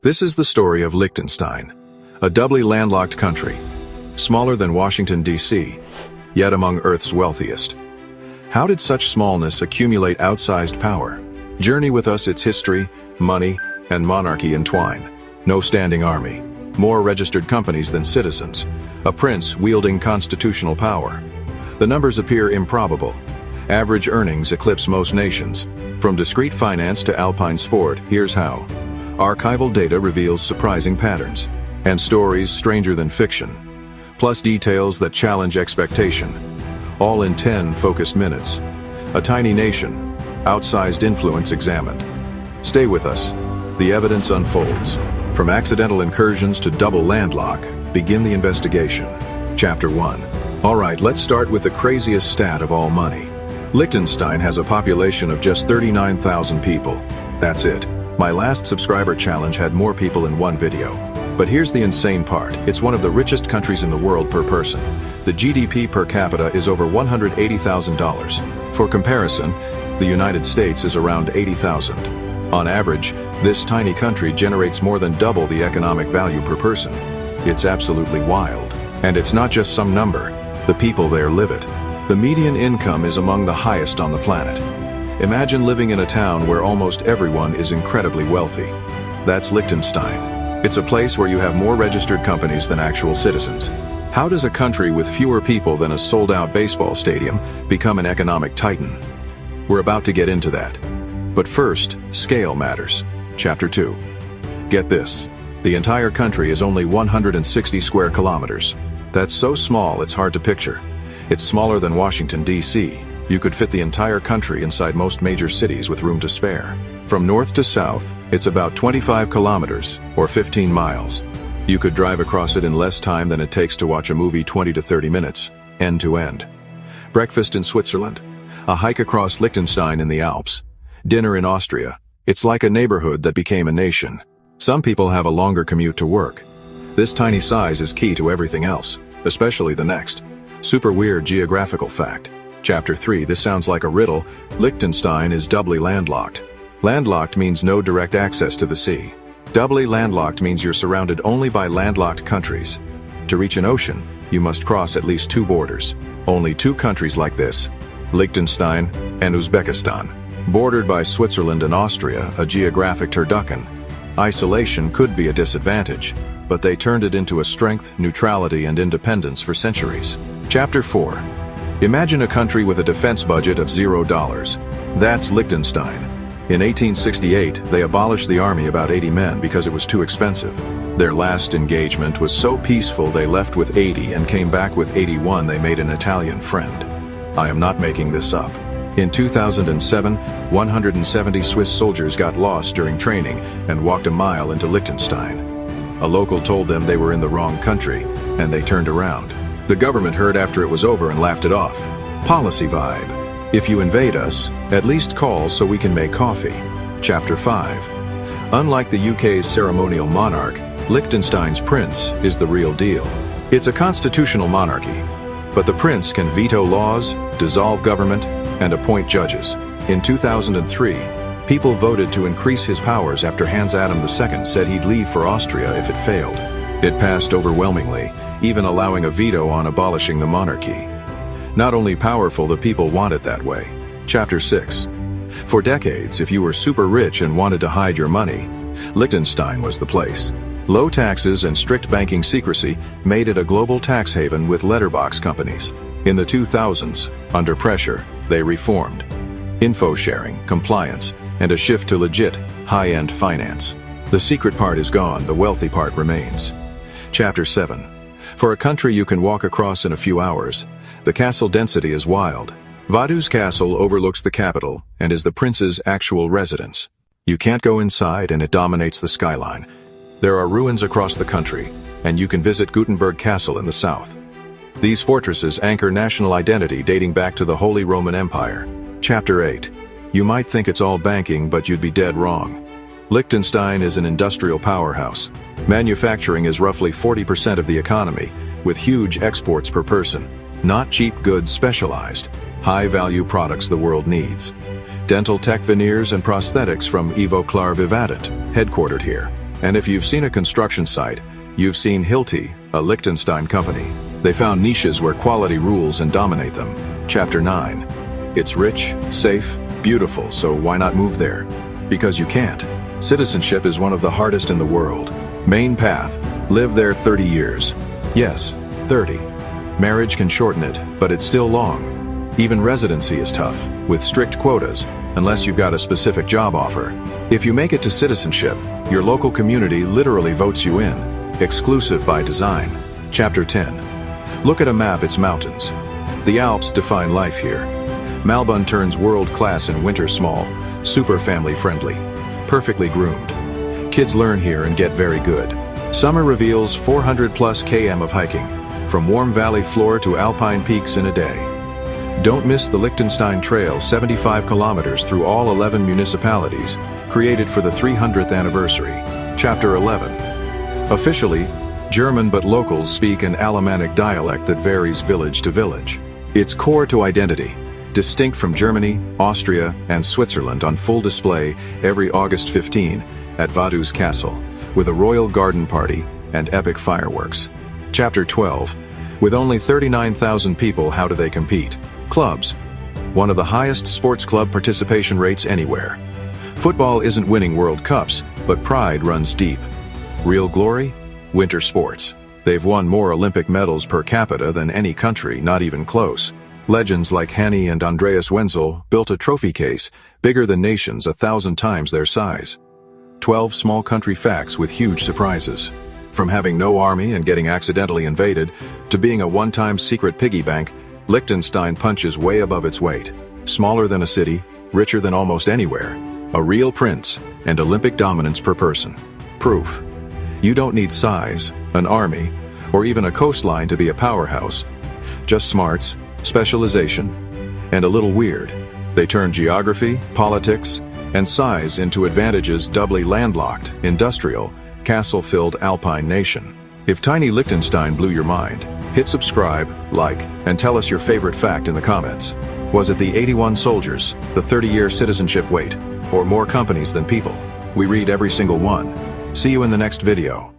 This is the story of Liechtenstein, a doubly landlocked country, smaller than Washington, D.C., yet among Earth's wealthiest. How did such smallness accumulate outsized power? Journey with us its history, money, and monarchy entwine. No standing army, more registered companies than citizens, a prince wielding constitutional power. The numbers appear improbable. Average earnings eclipse most nations. From discrete finance to alpine sport, here's how. Archival data reveals surprising patterns, and stories stranger than fiction, plus details that challenge expectation. All in 10 focused minutes. A tiny nation, outsized influence examined. Stay with us. The evidence unfolds. From accidental incursions to double landlock, begin the investigation. Chapter 1. Alright, let's start with the craziest stat of all money. Liechtenstein has a population of just 39,000 people. That's it. My last subscriber challenge had more people in one video. But here's the insane part. It's one of the richest countries in the world per person. The GDP per capita is over $180,000. For comparison, the United States is around 80,000. On average, this tiny country generates more than double the economic value per person. It's absolutely wild. And it's not just some number. The people there live it. The median income is among the highest on the planet. Imagine living in a town where almost everyone is incredibly wealthy. That's Liechtenstein. It's a place where you have more registered companies than actual citizens. How does a country with fewer people than a sold-out baseball stadium become an economic titan? We're about to get into that. But first, scale matters. Chapter 2. Get this. The entire country is only 160 square kilometers. That's so small it's hard to picture. It's smaller than Washington, D.C. You could fit the entire country inside most major cities with room to spare. From north to south, it's about 25 kilometers, or 15 miles. You could drive across it in less time than it takes to watch a movie 20 to 30 minutes, end to end. Breakfast in Switzerland, a hike across Liechtenstein in the Alps, dinner in Austria. It's like a neighborhood that became a nation. Some people have a longer commute to work. This tiny size is key to everything else, especially the next. Super weird geographical fact. Chapter 3. This sounds like a riddle. Liechtenstein is doubly landlocked. Landlocked means no direct access to the sea. Doubly landlocked means you're surrounded only by landlocked countries. To reach an ocean, you must cross at least 2 borders. Only 2 countries like this, Liechtenstein and Uzbekistan. Bordered by Switzerland and Austria, a geographic turducken. Isolation could be a disadvantage, but they turned it into a strength, neutrality, and independence for centuries. Chapter 4. Imagine a country with a defense budget of $0. That's Liechtenstein. In 1868, they abolished the army about 80 men because it was too expensive. Their last engagement was so peaceful they left with 80 and came back with 81. They made an Italian friend. I am not making this up. In 2007, 170 Swiss soldiers got lost during training and walked a mile into Liechtenstein. A local told them they were in the wrong country, and they turned around. The government heard after it was over and laughed it off. Policy vibe. If you invade us, at least call so we can make coffee. Chapter 5. Unlike the UK's ceremonial monarch, Liechtenstein's prince is the real deal. It's a constitutional monarchy, but the prince can veto laws, dissolve government, and appoint judges. In 2003, people voted to increase his powers after Hans Adam II said he'd leave for Austria if it failed. It passed overwhelmingly, even allowing a veto on abolishing the monarchy. Not only powerful, the people want it that way. Chapter 6. For decades, if you were super rich and wanted to hide your money, Liechtenstein was the place. Low taxes and strict banking secrecy made it a global tax haven with letterbox companies. In the 2000s, under pressure, they reformed. Info sharing, compliance, and a shift to legit, high-end finance. The secret part is gone, the wealthy part remains. Chapter 7. For a country you can walk across in a few hours, the castle density is wild. Vaduz Castle overlooks the capital and is the prince's actual residence. You can't go inside and it dominates the skyline. There are ruins across the country, and you can visit Gutenberg Castle in the south. These fortresses anchor national identity dating back to the Holy Roman Empire. Chapter 8. You might think it's all banking, but you'd be dead wrong. Liechtenstein is an industrial powerhouse. Manufacturing is roughly 40% of the economy, with huge exports per person. Not cheap goods specialized, high-value products the world needs. Dental tech veneers and prosthetics from Ivoclar Vivadent, headquartered here. And if you've seen a construction site, you've seen Hilti, a Liechtenstein company. They found niches where quality rules and dominate them. Chapter 9. It's rich, safe, beautiful, so why not move there? Because you can't. Citizenship is one of the hardest in the world. Main path. Live there 30 years. Yes, 30. Marriage can shorten it, but it's still long. Even residency is tough, with strict quotas, unless you've got a specific job offer. If you make it to citizenship, your local community literally votes you in. Exclusive by design. Chapter 10. Look at a map, it's mountains. The Alps define life here. Malbon turns world-class in winter small, super family-friendly, perfectly groomed. Kids learn here and get very good. Summer reveals 400+ km of hiking, from warm valley floor to alpine peaks in a day. Don't miss the Liechtenstein Trail, 75 kilometers through all 11 municipalities, created for the 300th anniversary. Chapter 11. Officially, German, but locals speak an Alemannic dialect that varies village to village. It's core to identity, distinct from Germany, Austria, and Switzerland, on full display every August 15 at Vaduz Castle, with a royal garden party and epic fireworks. Chapter 12. With only 39,000 people, how do they compete? Clubs. One of the highest sports club participation rates anywhere. Football isn't winning World Cups, but pride runs deep. Real glory? Winter sports. They've won more Olympic medals per capita than any country, not even close. Legends like Hanny and Andreas Wenzel built a trophy case bigger than nations 1,000 times their size. 12 small country facts with huge surprises. From having no army and getting accidentally invaded, to being a one-time secret piggy bank, Liechtenstein punches way above its weight. Smaller than a city, richer than almost anywhere. A real prince, and Olympic dominance per person. Proof. You don't need size, an army, or even a coastline to be a powerhouse. Just smarts, specialization, and a little weird. They turn geography, politics, and size into advantages. Doubly landlocked, industrial, castle-filled alpine nation. If tiny Liechtenstein blew your mind, hit subscribe, like, and tell us your favorite fact in the comments. Was it the 81 soldiers, the 30-year citizenship wait, or more companies than people? We read every single one. See you in the next video.